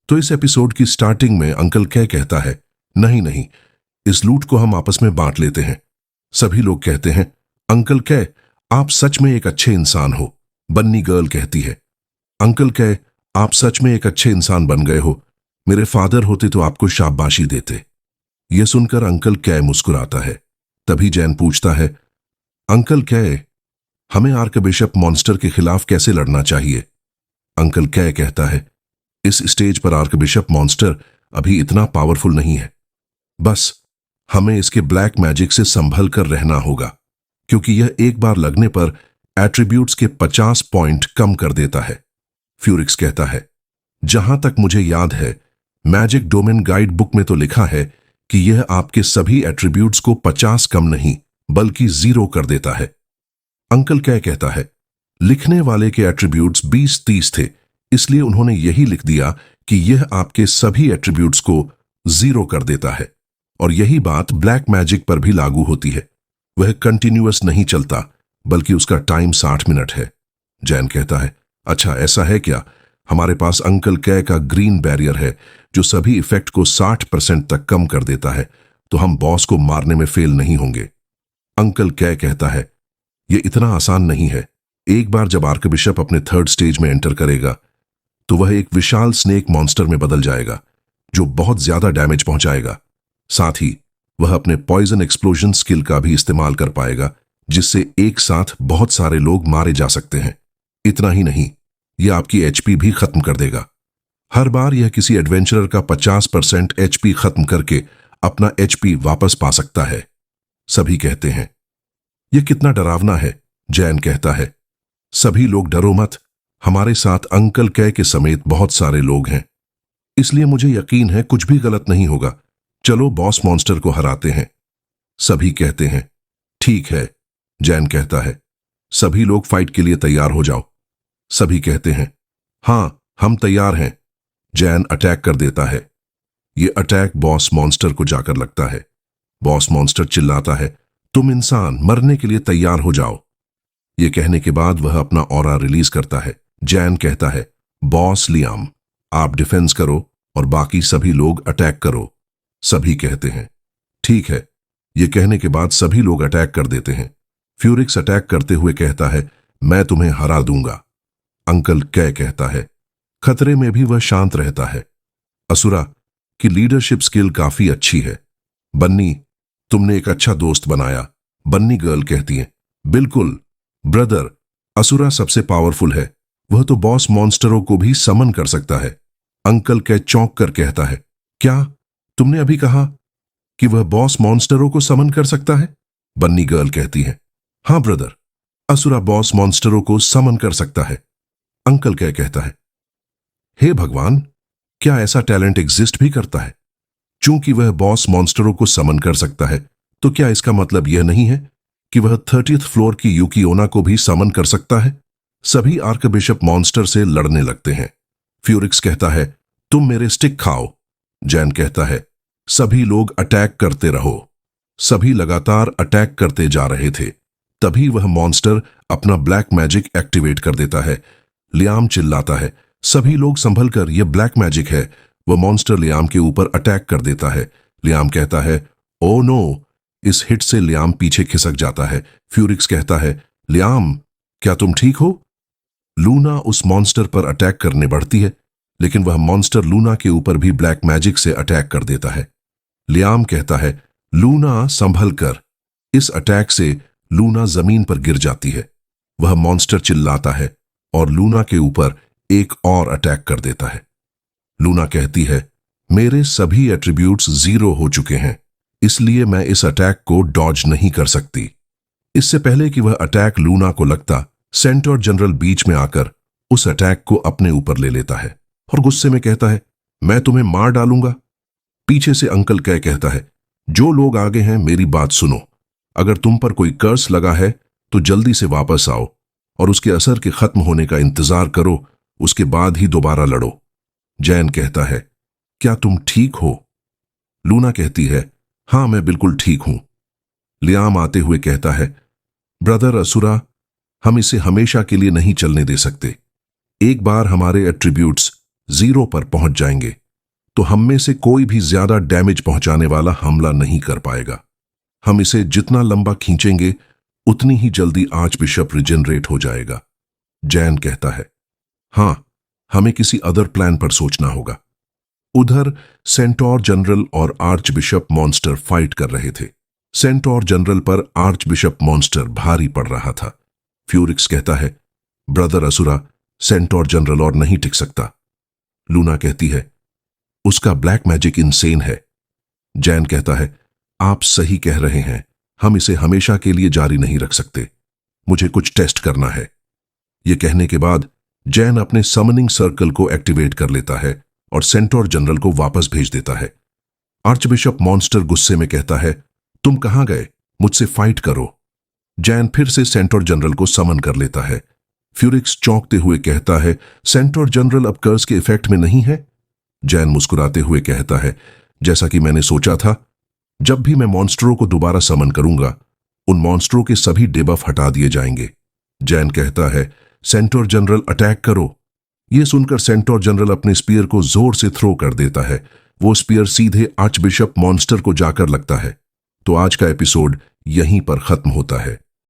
तो इस एपिसोड की स्टार्टिंग में अंकल कै कहता है, नहीं नहीं, इस लूट को हम आपस में बांट लेते हैं। सभी लोग कहते हैं, अंकल कै, आप सच में एक अच्छे इंसान हो। बन्नी गर्ल कहती है, अंकल कै, आप सच में एक अच्छे इंसान बन गए हो। मेरे फादर होते तो आपको शाबाशी देते। यह सुनकर अंकल कै मुस्कुराता है। तभी जैन पूछता है, अंकल कै, हमें आर्कबिशप मॉन्स्टर के खिलाफ कैसे लड़ना चाहिए? अंकल कै कहता है, इस स्टेज पर आर्कबिशप मॉन्स्टर अभी इतना पावरफुल नहीं है। बस हमें इसके ब्लैक मैजिक से संभल कर रहना होगा, क्योंकि यह एक बार लगने पर एट्रीब्यूट्स के 50 पॉइंट कम कर देता है। फ्यूरिक्स कहता है, जहां तक मुझे याद है, मैजिक डोमेन गाइड बुक में तो लिखा है कि यह आपके सभी एट्रीब्यूट्स को 50 कम नहीं बल्कि 0 कर देता है। अंकल कै कहता है, लिखने वाले के एट्रीब्यूट्स 20-30 थे, इसलिए उन्होंने यही लिख दिया कि यह आपके सभी एट्रीब्यूट्स को 0 कर देता है। और यही बात ब्लैक मैजिक पर भी लागू होती है। वह कंटिन्यूअस नहीं चलता, बल्कि उसका टाइम 60 मिनट है। जैन कहता है, अच्छा ऐसा है क्या? हमारे पास अंकल कै का ग्रीन बैरियर है जो सभी इफेक्ट को 60% तक कम कर देता है, तो हम बॉस को मारने में फेल नहीं होंगे। अंकल कै कहता है, यह इतना आसान नहीं है। एक बार जब आर्कबिशप अपने 3rd स्टेज में एंटर करेगा तो वह एक विशाल स्नेक मॉन्स्टर में बदल जाएगा जो बहुत ज्यादा डैमेज पहुंचाएगा। साथ ही वह अपने पॉइजन एक्सप्लोजन स्किल का भी इस्तेमाल कर पाएगा, जिससे एक साथ बहुत सारे लोग मारे जा सकते हैं। इतना ही नहीं, यह आपकी एचपी भी खत्म कर देगा। हर बार यह किसी एडवेंचरर का 50% एचपी खत्म करके अपना एचपी वापस पा सकता है। सभी कहते हैं, यह कितना डरावना है। जैन कहता है, सभी लोग डरो मत, हमारे साथ अंकल कै के समेत बहुत सारे लोग हैं, इसलिए मुझे यकीन है कुछ भी गलत नहीं होगा। चलो बॉस मॉन्स्टर को हराते हैं। सभी कहते हैं, ठीक है। जैन कहता है, सभी लोग फाइट के लिए तैयार हो जाओ। सभी कहते हैं, हां हम तैयार हैं। जैन अटैक कर देता है। यह अटैक बॉस मॉन्स्टर को जाकर लगता है। बॉस मॉन्स्टर चिल्लाता है, तुम इंसान मरने के लिए तैयार हो जाओ। यह कहने के बाद वह अपना ऑरा रिलीज करता है। जैन कहता है, बॉस लियाम, आप डिफेंस करो और बाकी सभी लोग अटैक करो। सभी कहते हैं, ठीक है। यह कहने के बाद सभी लोग अटैक कर देते हैं। फ्यूरिक्स अटैक करते हुए कहता है, मैं तुम्हें हरा दूंगा। अंकल कै कहता है, खतरे में भी वह शांत रहता है। असुरा की लीडरशिप स्किल काफी अच्छी है। बन्नी, तुमने एक अच्छा दोस्त बनाया। बन्नी गर्ल कहती है, बिल्कुल ब्रदर, असुरा सबसे पावरफुल है, वह तो बॉस मॉन्स्टरों को भी समन कर सकता है। अंकल कै चौंक कर कहता है, क्या तुमने अभी कहा कि वह बॉस मॉन्स्टरों को समन कर सकता है? बन्नी गर्ल कहती है, हां ब्रदर, असुरा बॉस मॉन्स्टरों को समन कर सकता है। अंकल कै कहता है, हे भगवान, क्या ऐसा टैलेंट एग्जिस्ट भी करता है? चूंकि वह बॉस मॉन्स्टरों को समन कर सकता है, तो क्या इसका मतलब यह नहीं है कि वह 30th फ्लोर की यूकियोना को भी समन कर सकता है? सभी आर्कबिशप मॉन्स्टर से लड़ने लगते हैं। फ्यूरिक्स कहता है, तुम मेरे स्टिक खाओ। जैन कहता है, सभी लोग अटैक करते रहो। सभी लगातार अटैक करते जा रहे थे। तभी वह मॉन्स्टर अपना ब्लैक मैजिक एक्टिवेट कर देता है। लियाम चिल्लाता है, सभी लोग संभल कर, यह ब्लैक मैजिक है। वह मॉन्स्टर लियाम के ऊपर अटैक कर देता है। लियाम कहता है, ओ नो। इस हिट से लियाम पीछे खिसक जाता है। फ्यूरिक्स कहता है, लियाम, क्या तुम ठीक हो? लूना उस मॉन्स्टर पर अटैक करने बढ़ती है, लेकिन वह मॉन्स्टर लूना के ऊपर भी ब्लैक मैजिक से अटैक कर देता है। लियाम कहता है, लूना संभल कर। इस अटैक से लूना जमीन पर गिर जाती है। वह मॉन्स्टर चिल्लाता है और लूना के ऊपर एक और अटैक कर देता है। लूना कहती है, मेरे सभी एट्रीब्यूट्स 0 हो चुके हैं, इसलिए मैं इस अटैक को डॉज नहीं कर सकती। इससे पहले कि वह अटैक लूना को लगता, सेंटर जनरल बीच में आकर उस अटैक को अपने ऊपर ले लेता है और गुस्से में कहता है, मैं तुम्हें मार डालूंगा। पीछे से अंकल कै कहता है, जो लोग आगे हैं मेरी बात सुनो। अगर तुम पर कोई कर्स लगा है तो जल्दी से वापस आओ और उसके असर के खत्म होने का इंतजार करो, उसके बाद ही दोबारा लड़ो। जैन कहता है, क्या तुम ठीक हो? लूना कहती है, हां मैं बिल्कुल ठीक हूं। लियाम आते हुए कहता है, ब्रदर असुरा, हम इसे हमेशा के लिए नहीं चलने दे सकते। एक बार हमारे एट्रीब्यूट्स 0 पर पहुंच जाएंगे तो हम में से कोई भी ज्यादा डैमेज पहुंचाने वाला हमला नहीं कर पाएगा। हम इसे जितना लंबा खींचेंगे उतनी ही जल्दी आर्च बिशप रिजेनरेट हो जाएगा। जैन कहता है, हां, हमें किसी अदर प्लान पर सोचना होगा। उधर सेंटोर जनरल और आर्च बिशप मॉन्स्टर फाइट कर रहे थे। सेंटोर जनरल पर आर्च बिशप मॉन्स्टर भारी पड़ रहा था। फ्यूरिक्स कहता है, ब्रदर असुरा, सेंटोर जनरल और नहीं टिक सकता। लूना कहती है, उसका ब्लैक मैजिक इनसेन है। जैन कहता है, आप सही कह रहे हैं, हम इसे हमेशा के लिए जारी नहीं रख सकते। मुझे कुछ टेस्ट करना है। यह कहने के बाद जैन अपने समनिंग सर्कल को एक्टिवेट कर लेता है और सेंटोर जनरल को वापस भेज देता है। आर्चबिशप मॉन्स्टर गुस्से में कहता है, तुम कहां गए? मुझसे फाइट करो। जैन फिर से सेंटोर जनरल को समन कर लेता है। फ्यूरिक्स चौंकते हुए कहता है, सेंटोर जनरल अब कर्स के इफेक्ट में नहीं है? जैन मुस्कुराते हुए कहता है, जैसा कि मैंने सोचा था, जब भी मैं मॉन्स्टरों को दोबारा समन करूंगा उन मॉन्स्टरों के सभी डिबफ हटा दिए जाएंगे। जैन कहता है, सेंटोर जनरल अटैक करो। यह सुनकर सेंटोर जनरल अपने स्पीयर को जोर से थ्रो कर देता है। वो स्पीयर सीधे आर्चबिशप मॉन्स्टर को जाकर लगता है। तो आज का एपिसोड यहीं पर खत्म होता है।